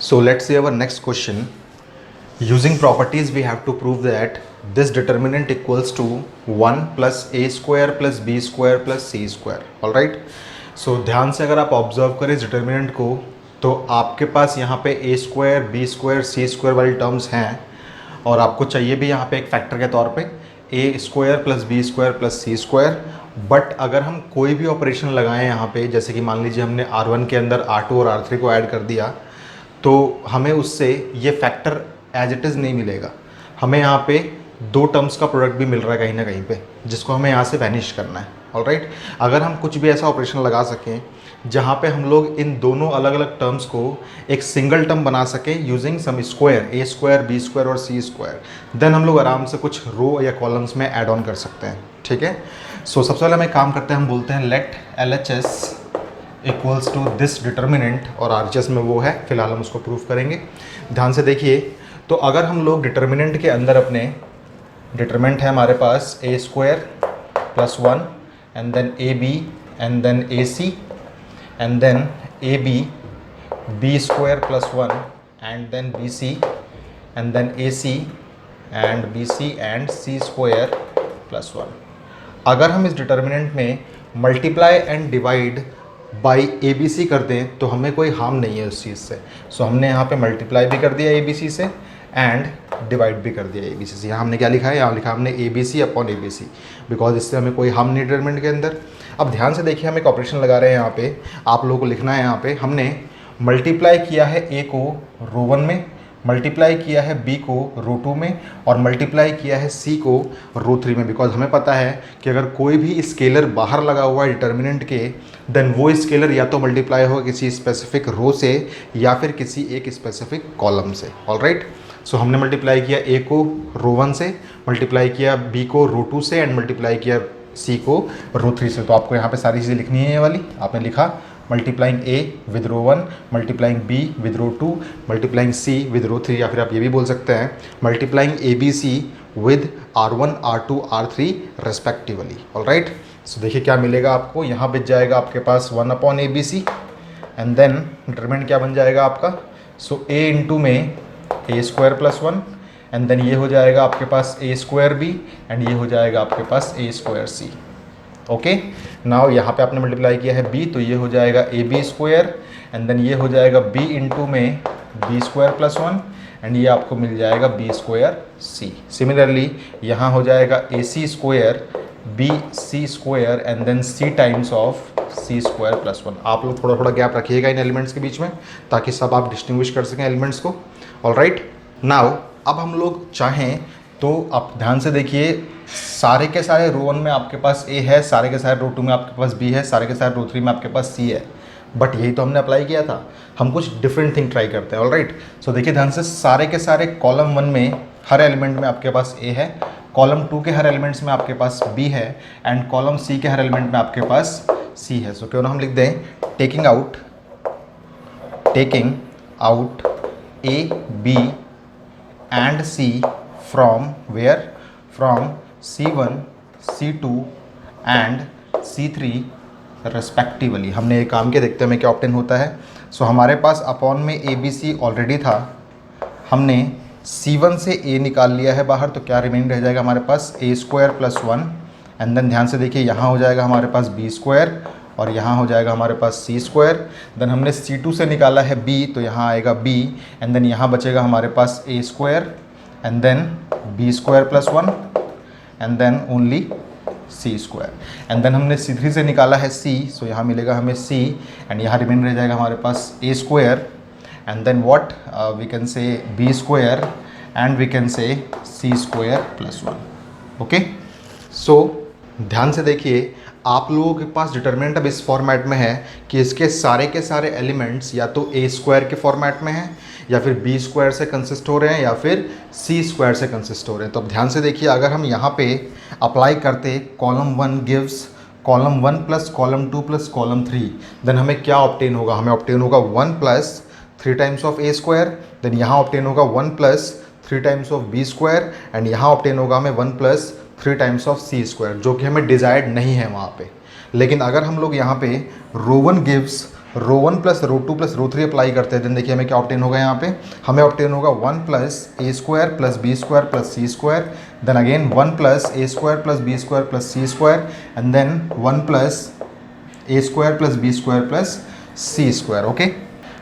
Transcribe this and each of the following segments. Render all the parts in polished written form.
So let's see our next question. Using properties, we have to prove that this determinant equals to 1 plus a square plus b square plus c square. All right. So ध्यान से अगर आप observe करें इस determinant को, तो आपके पास यहाँ पे a square B square C square वाली टर्म्स हैं, और आपको चाहिए भी यहाँ पे एक फैक्टर के तौर पे a square plus B square plus C square. But अगर हम कोई भी ऑपरेशन लगाएं यहाँ पे, जैसे कि मान लीजिए हमने R1 के अंदर R2 और R3 को ऐड कर दिया, तो हमें उससे ये फैक्टर एज इट इज़ नहीं मिलेगा. हमें यहाँ पे दो टर्म्स का प्रोडक्ट भी मिल रहा है कहीं ना कहीं पे, जिसको हमें यहाँ से वैनिश करना है. ऑलराइट. अगर हम कुछ भी ऐसा ऑपरेशन लगा सकें जहाँ पे हम लोग इन दोनों अलग अलग टर्म्स को एक सिंगल टर्म बना सकें यूजिंग सम स्क्वायर ए स्क्वायर बी स्क्वायर और सी स्क्वायर, देन हम लोग आराम से कुछ रो या कॉलम्स में ऐड ऑन कर सकते हैं. ठीक है. सो सबसे पहले हम एक काम करते हैं, हम बोलते हैं let LHS equals to this determinant, और RHS में वो है, फिलहाल हम उसको प्रूफ करेंगे. ध्यान से देखिए. तो अगर हम लोग डिटर्मिनेंट के अंदर अपने डिटर्मिनेंट है हमारे पास A square plus 1 and then A B and then A C and then A B B square plus 1 and then B C and then A C and B C and C square plus 1. अगर हम इस determinant में multiply and divide by A B C कर दें तो हमें कोई harm नहीं है उस चीज़ से. सो हमने यहाँ पे मल्टीप्लाई भी कर दिया ए बी सी से एंड डिवाइड भी कर दिया ए बी सी से. यहाँ हमने क्या लिखा है, यहाँ लिखा हमने A B C upon A B C, because इससे हमें कोई हार्म नहीं डिटर्मिनेंट के अंदर. अब ध्यान से देखिए, हम एक ऑपरेशन लगा रहे हैं यहाँ पे, आप लोगों को लिखना है. यहाँ पे हमने मल्टीप्लाई किया है ए को रो 1 में, मल्टीप्लाई किया है बी को रो 2 में, और मल्टीप्लाई किया है सी को रो 3 में. बिकॉज हमें पता है कि अगर कोई भी स्केलर बाहर लगा हुआ है डिटर्मिनेंट के, देन वो स्केलर या तो मल्टीप्लाई होगा किसी स्पेसिफिक रो से या फिर किसी एक स्पेसिफिक कॉलम से. ऑलराइट. सो हमने मल्टीप्लाई किया ए को रो 1 से, मल्टीप्लाई किया बी को रो 2 से एंड मल्टीप्लाई किया सी को रो 3 से. तो आपको यहाँ पे सारी चीज़ें लिखनी है. ये वाली आपने लिखा multiplying A with row 1, multiplying B with row 2, multiplying C with row 3, या फिर आप ये भी बोल सकते हैं multiplying A B C with R1 R2 R3 respectively. Alright. So देखिए क्या मिलेगा आपको. यहाँ बच जाएगा आपके पास 1 upon A B C and then determinant क्या बन जाएगा आपका. सो ए इंटू में A square plus 1 and then ये हो जाएगा आपके पास ए स्क्वायर बी एंड ये हो जाएगा आपके पास A square C. Okay. Now यहाँ पे आपने मल्टीप्लाई किया है b, तो ये हो जाएगा A B square and then ये हो जाएगा b इंटू में बी स्क्वायर प्लस 1 एंड ये आपको मिल जाएगा बी स्क्वायर सी. सिमिलरली यहाँ हो जाएगा A C square B C square and then C times of C square plus 1. आप लोग थोड़ा थोड़ा गैप रखिएगा इन एलिमेंट्स के बीच में, ताकि सब आप डिस्टिंग्विश कर सकें एलिमेंट्स को. ऑलराइट. नाउ अब हम लोग चाहें तो आप ध्यान से देखिए, सारे के सारे रो 1 में आपके पास ए है, सारे के सारे रो 2 में आपके पास बी है, सारे के सारे रो 3 में आपके पास सी है. बट यही तो हमने अप्लाई किया था. हम कुछ डिफरेंट थिंग ट्राई करते हैं. ऑलराइट. सो देखिए ध्यान से, सारे के सारे कॉलम 1 में हर एलिमेंट में आपके पास ए है, कॉलम 2 के हर एलिमेंट्स में आपके पास बी है एंड कॉलम सी के हर एलिमेंट में आपके पास सी है. सो क्यों ना हम लिख दें taking out A B and C from where, from C1 C2 and C3 respectively. हमने ये काम किया, देखते हैं हमें क्या ऑप्टेन होता है. सो हमारे पास अपॉन में ए बी सी ऑलरेडी था, हमने C1 से a निकाल लिया है बाहर, तो क्या रिमेनिंग रह जाएगा हमारे पास A square plus 1 and then ध्यान से देखिए यहाँ हो जाएगा हमारे पास बी स्क्वायर और यहाँ हो जाएगा हमारे पास सी स्क्वायर. देन हमने C2 से निकाला है b, तो यहाँ आएगा b एंड देन यहाँ बचेगा हमारे पास A square and then B square plus 1 and then only C square. And then हमने C3 से निकाला है c, सो यहाँ मिलेगा हमें c एंड यहाँ रिमेन रह जाएगा हमारे पास A square and then what we can say B square and we can say C square plus 1. Okay. So ध्यान से देखिए, आप लोगों के पास डिटर्मिनेंट अब इस फॉर्मेट में है कि इसके सारे के सारे एलिमेंट्स या तो ए स्क्वायर के फॉर्मेट में हैं, या फिर बी स्क्वायर से कंसिस्ट हो रहे हैं, या फिर सी स्क्वायर से कंसिस्ट हो रहे हैं. तो अब ध्यान से देखिए, अगर हम यहाँ पे अप्लाई करते column 1 gives column 1 plus column 2 plus column 3, then हमें क्या ऑब्टेन होगा. हमें ऑब्टेन होगा 1 plus 3 times of A square, then यहाँ ऑब्टेन होगा 1 plus 3 times of B square and यहाँ ऑब्टेन होगा हमें 1 plus 3 times of C square, जो कि हमें डिज़ायर्ड नहीं है वहाँ पे. लेकिन अगर हम लोग यहाँ पे रो 1 गिव्स रो 1 प्लस रो 2 प्लस रो 3 अप्लाई करते हैं, देन देखिए हमें क्या ऑब्टेन होगा यहाँ पे, हमें ऑब्टेन होगा 1 plus A square plus B square plus C square, then again 1 plus A square plus B square plus C square, and then 1 plus A square plus B square plus C square. Okay,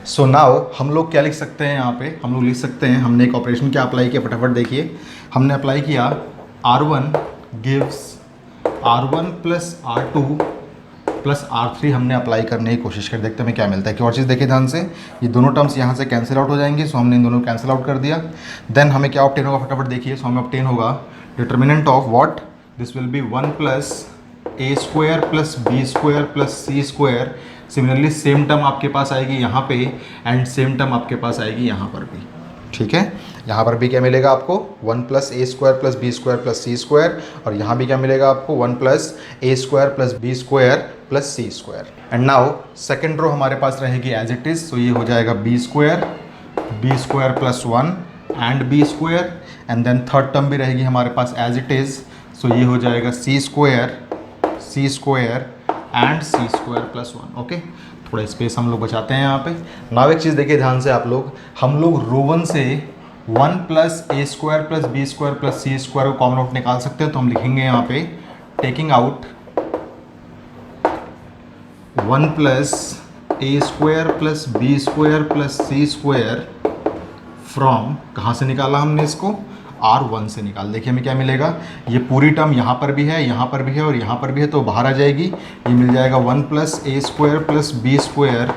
so now हम लोग क्या लिख सकते हैं यहाँ पे, हम लोग लिख सकते हैं, हमने एक ऑपरेशन क्या अप्लाई किया, फटाफट देखिए, हमने अप्लाई किया R1 gives R1 plus R2 plus R3 हमने अप्लाई करने की कोशिश कर, देखते हैं हमें क्या मिलता है। कि और चीज़ देखिए ध्यान से, ये दोनों टर्म्स यहाँ से कैंसिल आउट हो जाएंगे, सो हमने इन दोनों को कैंसिल आउट कर दिया। देन हमें क्या ऑब्टेन होगा, फटाफट देखिए, सो हमें ऑब्टेन होगा determinant of what, this will be 1 plus A square plus B square plus C square. Similarly same term आपके पास आएगी यहाँ पे, एंड सेम टर्म आपके पास आएगी यहाँ पर भी, ठीक है। यहाँ पर भी क्या मिलेगा आपको, 1 plus A square plus B square plus C square, और यहाँ भी क्या मिलेगा आपको, 1 plus A square plus B square plus C square. And now second row हमारे पास रहेगी एज इट इज़, सो ये हो जाएगा B square plus 1 and B square, and then third term भी रहेगी हमारे पास एज इट इज़, सो ये हो जाएगा C square and C square plus 1। Okay, थोड़ा स्पेस हम लोग बचाते हैं यहाँ पे। नाउ एक चीज़ देखिए ध्यान से आप लोग, हम लोग रो 1 से 1 plus A square plus B square plus C square को कॉमन आउट निकाल सकते हैं, तो हम लिखेंगे यहाँ पे taking out 1 plus A square plus B square plus C square from, कहाँ से निकाला हमने इसको, R1 से निकाल। देखिए हमें क्या मिलेगा, ये पूरी टर्म यहाँ पर भी है, यहाँ पर भी है और यहाँ पर भी है, तो बाहर आ जाएगी, ये मिल जाएगा 1 plus A square plus B square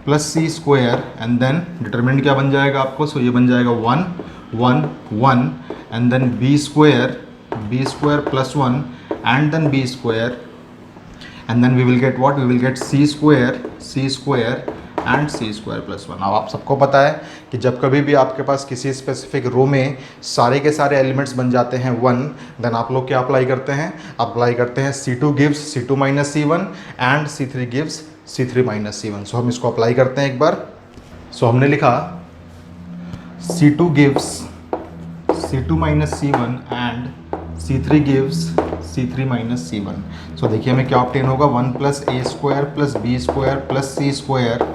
plus C square, and then determinant क्या बन जाएगा आपको, सो ये बन जाएगा 1 1 1, and then B square plus 1 and then B square, and then we will get what, we will get C square and C square plus 1। अब आप सबको पता है कि जब कभी भी आपके पास किसी स्पेसिफिक रो में सारे के सारे एलिमेंट्स बन जाते हैं 1, देन आप लोग क्या अप्लाई करते हैं, अप्लाई करते हैं C2 gives C2 minus C1 and C3 gives C3 minus C1। सो हम इसको अप्लाई करते हैं एक बार। सो हमने लिखा C2 gives C2 minus C1 and C3 gives C3 minus C1। So देखिए हमें क्या ऑब्टेन होगा, 1 plus A square plus B square plus C square,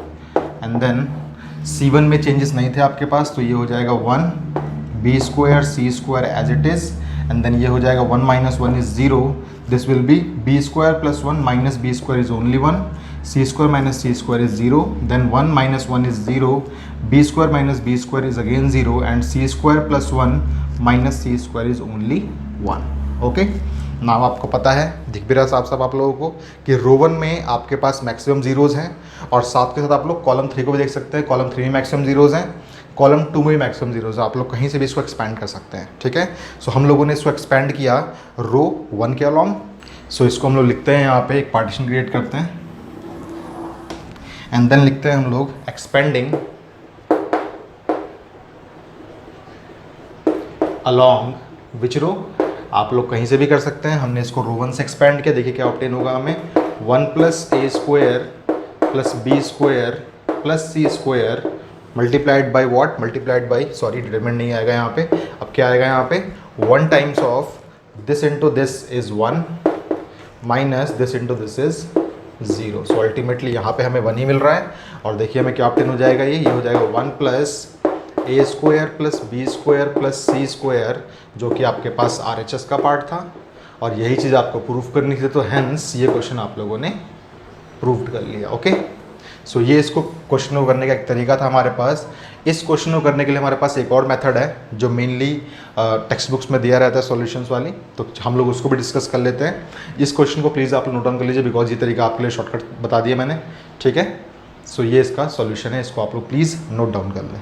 and then C1 में चेंजेस नहीं थे आपके पास, तो ये हो जाएगा 1 B square C square as it is, and then ये हो जाएगा 1 minus 1 is 0, this will be B square plus 1 minus B square is only 1, C square minus C square is 0, then 1 minus 1 is 0, B square minus B square is again 0, and C square plus 1 minus C square is only 1। Okay, नाम आपको पता है, दिख भी रहा साफ साफ आप लोगों को कि रो 1 में आपके पास मैक्सिमम जीरोज़ हैं, और साथ के साथ आप लोग कॉलम 3 को भी देख सकते हैं, कॉलम 3 में मैक्सिमम जीरोज़ हैं, कॉलम 2 में भी मैक्सिमम जीरोज़ हैं, आप लोग कहीं से भी इसको एक्सपैंड कर सकते हैं, ठीक है। सो हम लोगों ने इसको एक्सपैंड किया रो 1 के अलॉन्ग, सो इसको हम लोग लिखते हैं यहाँ पे, एक पार्टीशन क्रिएट करते हैं, एंड देन लिखते हैं हम लोग एक्सपेंडिंग अलॉन्ग विच रो, आप लोग कहीं से भी कर सकते हैं, हमने इसको रो 1 से एक्सपैंड किया, देखिए क्या ऑब्टेन होगा हमें, 1 plus A square plus B square plus C square multiplied by what, multiplied by, sorry determinant नहीं आएगा यहाँ पे, अब क्या आएगा यहाँ पे, 1 times of this into this is 1 minus this into this is 0। So ultimately यहाँ पे हमें 1 ही मिल रहा है, और देखिए हमें क्या ऑब्टेन हो जाएगा, ये हो जाएगा 1 plus A square plus B square plus C square, जो कि आपके पास RHS का पार्ट था, और यही चीज़ आपको प्रूफ करनी थी, तो हैंस ये क्वेश्चन आप लोगों ने प्रूव कर लिया। ओके, सो ये इसको क्वेश्चन को करने का एक तरीका था हमारे पास। इस क्वेश्चन को करने के लिए हमारे पास एक और मेथड है जो मेनली टेक्स्ट बुक्स में दिया रहता है सॉल्यूशंस वाली, तो हम लोग उसको भी डिस्कस कर लेते हैं। इस क्वेश्चन को प्लीज़ आप नोट डाउन कर लीजिए, बिकॉज ये तरीका आपके लिए शॉर्टकट बता दिया मैंने, ठीक है। सो ये इसका सॉल्यूशन है, इसको आप लोग प्लीज़ नोट डाउन कर लें।